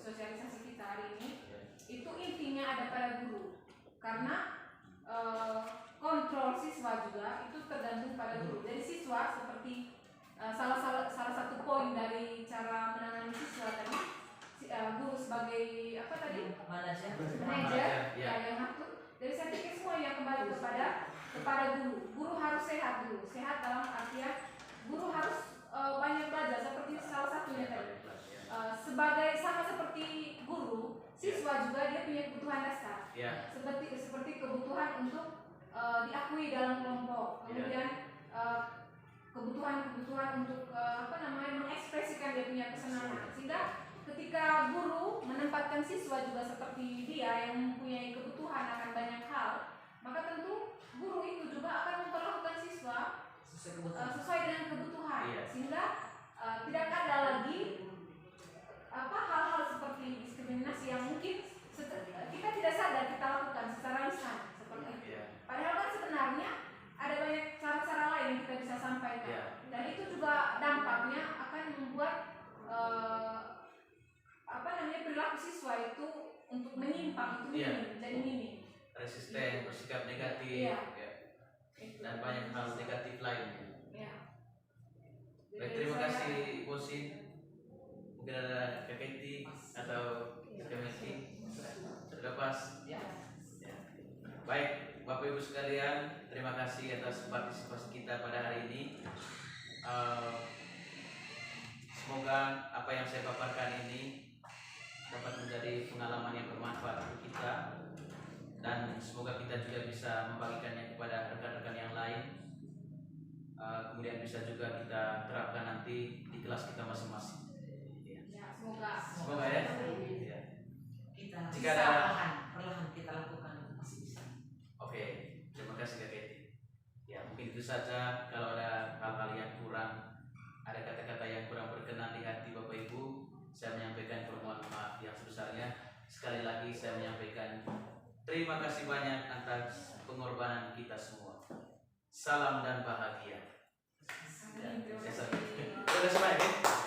sosialisasi kita hari ini, itu intinya ada pada guru, karena kontrol siswa juga itu tergantung pada guru. Jadi siswa seperti salah satu poin dari cara menangani siswa tadi, guru sebagai manajer yang ngatur. Jadi saya pikir semua yang kembali kepada guru. Guru harus sehat dulu. Sehat dalam artian guru harus banyak belajar, seperti salah satunya tadi. Seperti guru, siswa juga dia punya kebutuhan dasar. Seperti kebutuhan untuk diakui dalam kelompok. Kemudian kebutuhan untuk mengekspresikan dia punya kesenangan. Sehingga ketika guru menempatkan siswa juga seperti dia yang mempunyai kebutuhan akan banyak hal, maka tentu guru itu juga akan memperlakukan siswa sesuai dengan kebutuhan, sehingga tidak ada lagi hal-hal seperti diskriminasi yang mungkin kita tidak sadar kita lakukan secara lisan seperti itu. Padahal kan sebenarnya ada banyak cara-cara lain yang kita bisa sampaikan, dan itu juga dampaknya akan membuat perilaku siswa itu untuk menyimpang itu jadi minim, resisten, bersikap negatif, dan banyak hal negatif lainnya. Baik, terima kasih Bu Sin. Mungkin ada KKT atau KMT sudah pas. Baik, Bapak Ibu sekalian, terima kasih atas partisipasi kita pada hari ini. Semoga apa yang saya paparkan ini dapat menjadi pengalaman yang bermanfaat untuk kita, dan semoga kita juga bisa membagikannya kepada rekan-rekan yang lain. Kemudian bisa juga kita terapkan nanti di kelas kita masing-masing. Semoga ya. Kita jika ada perlahan kita lakukan masih bisa. Oke, terima kasih Kak Keti. Ya, mungkin itu saja. Kalau ada hal-hal yang kurang, ada kata-kata yang kurang berkenan di hati Bapak Ibu, saya menyampaikan permohonan maaf yang sebesarnya. Sekali lagi saya menyampaikan terima kasih banyak atas pengorbanan kita semua. Salam dan bahagia. Terima kasih banyak.